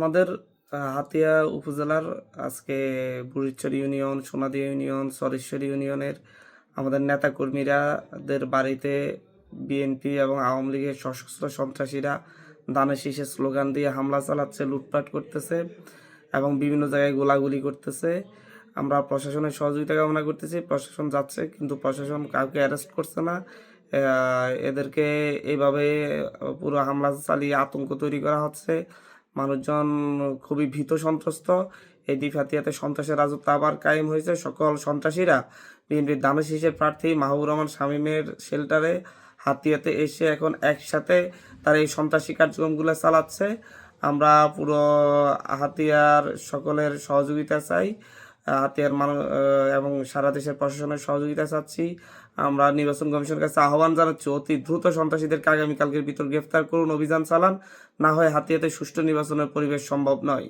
আমাদের হাতিয়া উপজেলার আজকে বুড়িচর ইউনিয়ন, সোনাদিয়া ইউনিয়ন, সরেশ্বর ইউনিয়নের আমাদের নেতাকর্মীরাদের বাড়িতে বিএনপি এবং আওয়ামী লীগের সশস্ত্র সন্ত্রাসীরা ধানের শীষের স্লোগান দিয়ে হামলা চালাচ্ছে, লুটপাট করতেছে এবং বিভিন্ন জায়গায় গোলাগুলি করতেছে। আমরা প্রশাসনের সহযোগিতা কামনা করতেছি। প্রশাসন যাচ্ছে কিন্তু প্রশাসন কাউকে অ্যারেস্ট করছে না। এদেরকে এইভাবে পুরো হামলা চালিয়ে আতঙ্ক তৈরি করা হচ্ছে। মানুষজন খুবই ভীত সন্ত্রস্ত। এই দ্বীপহাতিয়াতে সন্ত্রাসের রাজত্ব আবার কায়েম হয়েছে। সকল সন্ত্রাসীরা বিএনপির ধানের শীষের প্রার্থী মাহবুবুর রহমান শামীমের শেল্টারে হাতিয়াতে এসে এখন একসাথে তারা এই সন্ত্রাসী কার্যক্রমগুলো চালাচ্ছে। আমরা পুরো হাতিয়ার সকলের সহযোগিতা চাই, হাতিয়ার মানুষ এবং সারা দেশের প্রশাসনের সহযোগিতা চাচ্ছি। আমরা নির্বাচন কমিশনের কাছে আহ্বান জানাচ্ছি, অতি দ্রুত সন্ত্রাসীদেরকে আগামীকালকের ভিতর গ্রেফতার করুন, অভিযান চালান, না হয় হাতিয়াতে সুষ্ঠু নির্বাচনের পরিবেশ সম্ভব নয়।